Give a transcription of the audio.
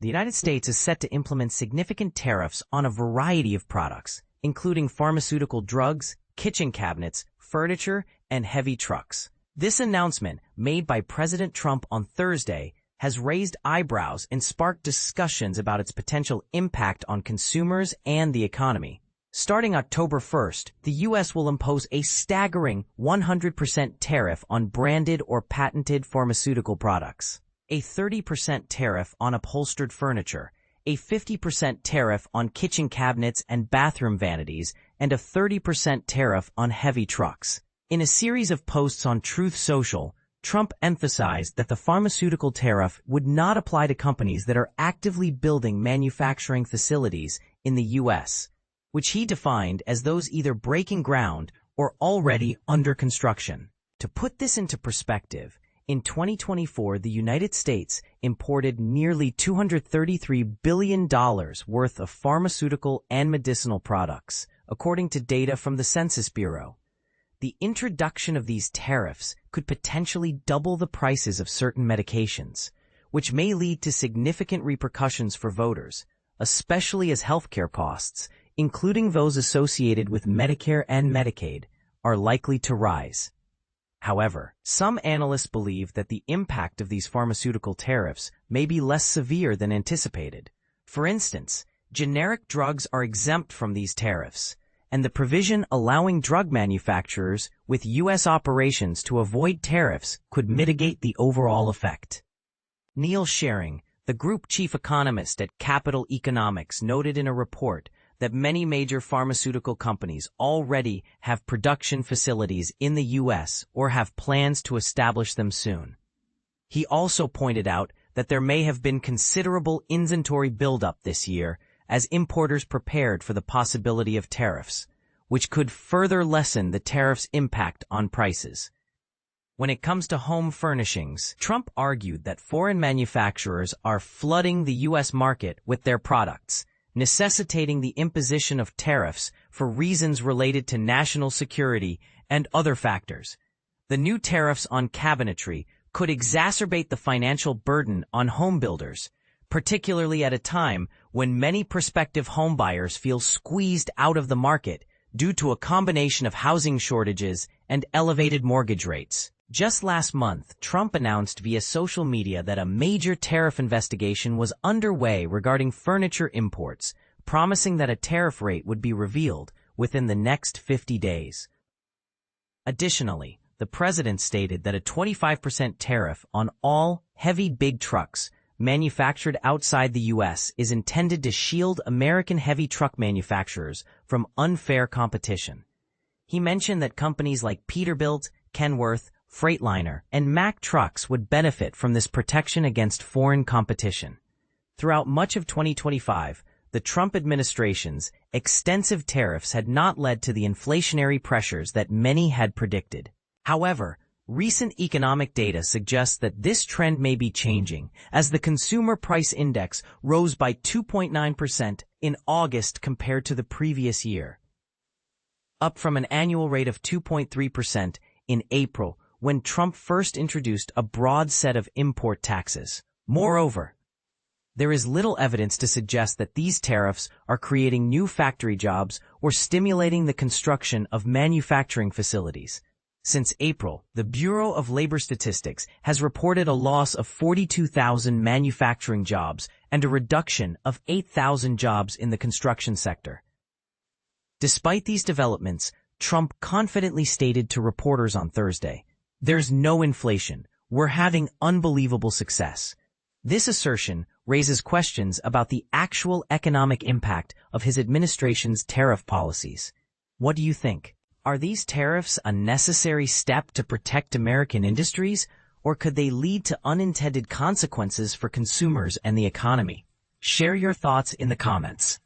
The United States is set to implement significant tariffs on a variety of products, including pharmaceutical drugs, kitchen cabinets, furniture, and heavy trucks. This announcement, made by President Trump on Thursday, has raised eyebrows and sparked discussions about its potential impact on consumers and the economy. Starting October 1st, the U.S. will impose a staggering 100% tariff on branded or patented pharmaceutical products, a 30% tariff on upholstered furniture, a 50% tariff on kitchen cabinets and bathroom vanities, and a 30% tariff on heavy trucks. In a series of posts on Truth Social, Trump emphasized that the pharmaceutical tariff would not apply to companies that are actively building manufacturing facilities in the U.S., which he defined as those either breaking ground or already under construction. To put this into perspective, in 2024, the United States imported nearly $233 billion worth of pharmaceutical and medicinal products, according to data from the Census Bureau. The introduction of these tariffs could potentially double the prices of certain medications, which may lead to significant repercussions for voters, especially as healthcare costs, including those associated with Medicare and Medicaid, are likely to rise. However, some analysts believe that the impact of these pharmaceutical tariffs may be less severe than anticipated. For instance, generic drugs are exempt from these tariffs, and the provision allowing drug manufacturers with U.S. operations to avoid tariffs could mitigate the overall effect. Neil Schering, the group chief economist at Capital Economics, noted in a report that many major pharmaceutical companies already have production facilities in the U.S. or have plans to establish them soon. He also pointed out that there may have been considerable inventory buildup this year as importers prepared for the possibility of tariffs, which could further lessen the tariff's impact on prices. When it comes to home furnishings, Trump argued that foreign manufacturers are flooding the U.S. market with their products, necessitating the imposition of tariffs for reasons related to national security and other factors. The new tariffs on cabinetry could exacerbate the financial burden on home builders, particularly at a time when many prospective homebuyers feel squeezed out of the market due to a combination of housing shortages and elevated mortgage rates. Just last month, Trump announced via social media that a major tariff investigation was underway regarding furniture imports, promising that a tariff rate would be revealed within the next 50 days. Additionally, the president stated that a 25% tariff on all heavy big trucks manufactured outside the U.S. is intended to shield American heavy truck manufacturers from unfair competition. He mentioned that companies like Peterbilt, Kenworth, Freightliner, and Mack Trucks would benefit from this protection against foreign competition. Throughout much of 2025, the Trump administration's extensive tariffs had not led to the inflationary pressures that many had predicted. However, recent economic data suggests that this trend may be changing, as the Consumer Price Index rose by 2.9% in August compared to the previous year, up from an annual rate of 2.3% in April, when Trump first introduced a broad set of import taxes. Moreover, there is little evidence to suggest that these tariffs are creating new factory jobs or stimulating the construction of manufacturing facilities. Since April, the Bureau of Labor Statistics has reported a loss of 42,000 manufacturing jobs and a reduction of 8,000 jobs in the construction sector. Despite these developments, Trump confidently stated to reporters on Thursday, "There's no inflation. We're having unbelievable success." This assertion raises questions about the actual economic impact of his administration's tariff policies. What do you think? Are these tariffs a necessary step to protect American industries, or could they lead to unintended consequences for consumers and the economy? Share your thoughts in the comments.